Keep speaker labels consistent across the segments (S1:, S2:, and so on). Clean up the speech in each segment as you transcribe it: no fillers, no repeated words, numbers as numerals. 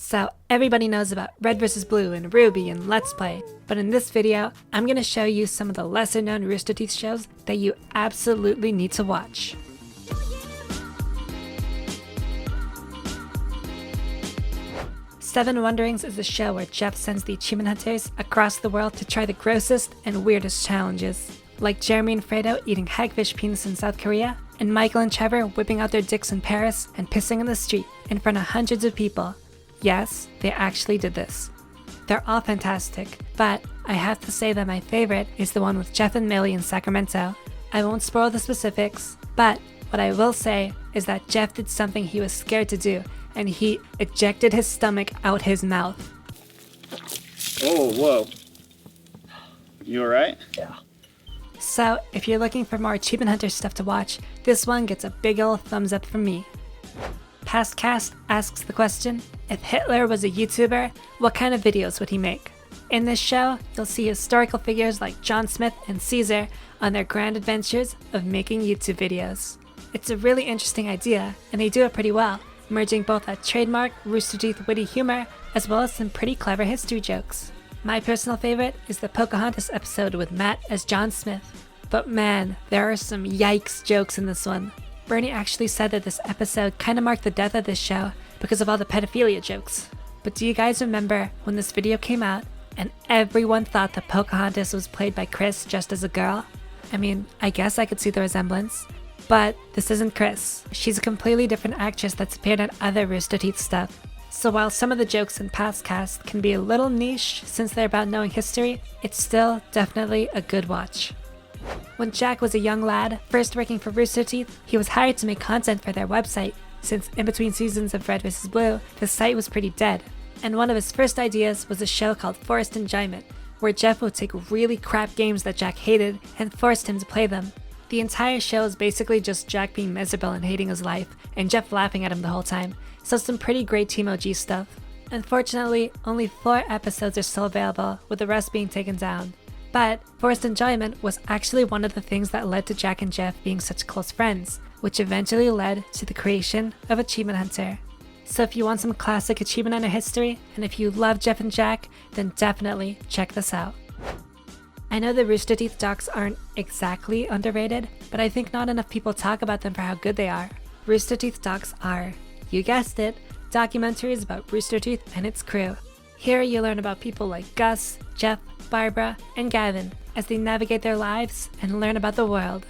S1: So everybody knows about Red vs. Blue and Ruby and Let's Play, but in this video, I'm going to show you some of the lesser known Rooster Teeth shows that you absolutely need to watch. Seven Wonderings is a show where Jeff sends the achievement hunters across the world to try the grossest and weirdest challenges, like Jeremy and Fredo eating hagfish penis in South Korea, and Michael and Trevor whipping out their dicks in Paris and pissing in the street in front of hundreds of people. Yes, they actually did this. They're all fantastic, but I have to say that my favorite is the one with Jeff and Millie in Sacramento. I won't spoil the specifics, but what I will say is that Jeff did something he was scared to do, and he ejected his stomach out his mouth.
S2: Oh, whoa. You alright?
S3: Yeah.
S1: So, if you're looking for more Achievement Hunter stuff to watch, this one gets a big ol' thumbs up from me. Past Cast asks the question, if Hitler was a YouTuber, what kind of videos would he make? In this show, you'll see historical figures like John Smith and Caesar on their grand adventures of making YouTube videos. It's a really interesting idea, and they do it pretty well, merging both that trademark Rooster Teeth witty humor as well as some pretty clever history jokes. My personal favorite is the Pocahontas episode with Matt as John Smith. But man, there are some yikes jokes in this one. Bernie actually said that this episode kinda marked the death of this show because of all the pedophilia jokes. But do you guys remember when this video came out and everyone thought that Pocahontas was played by Chris just as a girl? I mean, I guess I could see the resemblance. But this isn't Chris. She's a completely different actress that's appeared in other Rooster Teeth stuff. So while some of the jokes in Past Cast can be a little niche since they're about knowing history, it's still definitely a good watch. When Jack was a young lad, first working for Rooster Teeth, he was hired to make content for their website, since in between seasons of Red vs. Blue, the site was pretty dead. And one of his first ideas was a show called Forced Enjoyment, where Jeff would take really crap games that Jack hated and forced him to play them. The entire show is basically just Jack being miserable and hating his life, and Jeff laughing at him the whole time, so some pretty great Team OG stuff. Unfortunately, only 4 episodes are still available, with the rest being taken down. But Forced Enjoyment was actually one of the things that led to Jack and Jeff being such close friends, which eventually led to the creation of Achievement Hunter. So if you want some classic Achievement Hunter history, and if you love Jeff and Jack, then definitely check this out. I know the Rooster Teeth docs aren't exactly underrated, but I think not enough people talk about them for how good they are. Rooster Teeth docs are, you guessed it, documentaries about Rooster Teeth and its crew. Here you learn about people like Gus, Jeff, Barbara, and Gavin as they navigate their lives and learn about the world.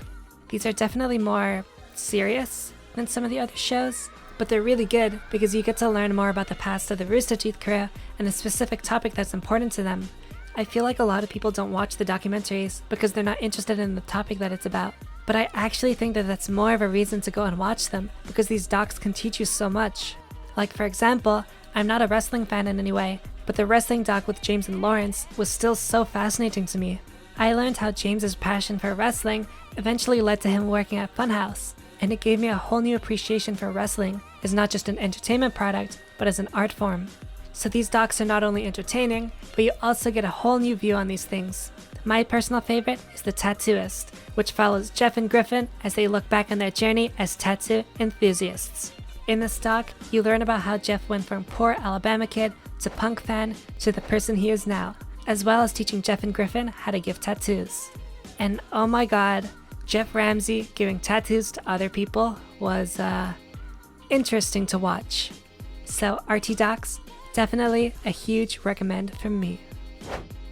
S1: These are definitely more serious than some of the other shows, but they're really good because you get to learn more about the past of the Rooster Teeth crew and a specific topic that's important to them. I feel like a lot of people don't watch the documentaries because they're not interested in the topic that it's about. But I actually think that that's more of a reason to go and watch them because these docs can teach you so much. Like for example, I'm not a wrestling fan in any way, but the wrestling doc with James and Lawrence was still so fascinating to me. I learned how James's passion for wrestling eventually led to him working at Funhaus, and it gave me a whole new appreciation for wrestling as not just an entertainment product, but as an art form. So these docs are not only entertaining, but you also get a whole new view on these things. My personal favorite is The Tattooist, which follows Jeff and Griffin as they look back on their journey as tattoo enthusiasts. In this doc, you learn about how Jeff went from poor Alabama kid to punk fan to the person he is now, as well as teaching Jeff and Griffin how to give tattoos. And oh my god, Jeff Ramsey giving tattoos to other people was interesting to watch. So RT Docs, definitely a huge recommend from me.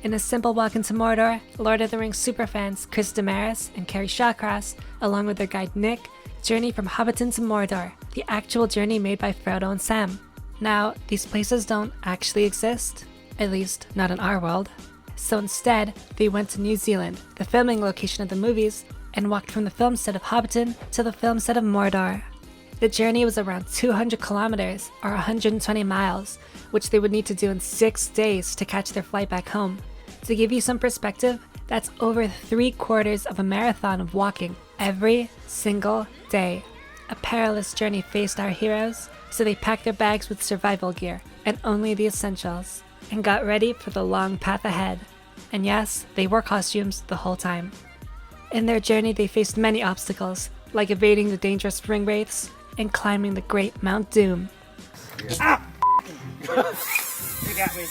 S1: In a simple walk into Mordor, Lord of the Rings superfans Chris Damaris and Carrie Shawcross, along with their guide Nick, journey from Hobbiton to Mordor, the actual journey made by Frodo and Sam. Now, these places don't actually exist, at least not in our world. So instead, they went to New Zealand, the filming location of the movies, and walked from the film set of Hobbiton to the film set of Mordor. The journey was around 200 kilometers, or 120 miles, which they would need to do in 6 days to catch their flight back home. To give you some perspective, that's over 3/4 of a marathon of walking every single day. A perilous journey faced our heroes, so they packed their bags with survival gear and only the essentials, and got ready for the long path ahead. And yes, they wore costumes the whole time. In their journey, they faced many obstacles, like evading the dangerous ring wraiths and climbing the great Mount Doom.
S3: Ah!
S2: You got me.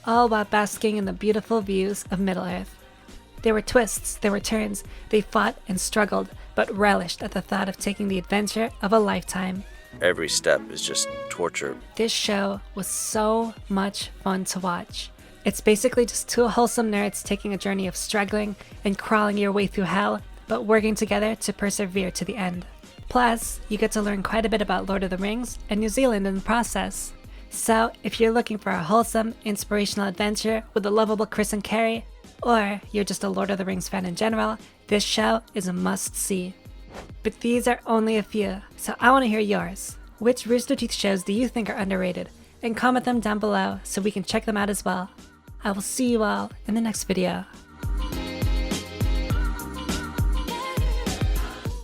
S1: All while basking in the beautiful views of Middle-earth. There were twists, there were turns, they fought and struggled, but relished at the thought of taking the adventure of a lifetime.
S3: Every step is just torture.
S1: This show was so much fun to watch. It's basically just two wholesome nerds taking a journey of struggling and crawling your way through hell, but working together to persevere to the end. Plus, you get to learn quite a bit about Lord of the Rings and New Zealand in the process. So, if you're looking for a wholesome, inspirational adventure with the lovable Chris and Carrie, or you're just a Lord of the Rings fan in general, this show is a must-see. But these are only a few, so I want to hear yours. Which Rooster Teeth shows do you think are underrated? And comment them down below so we can check them out as well. I will see you all in the next video.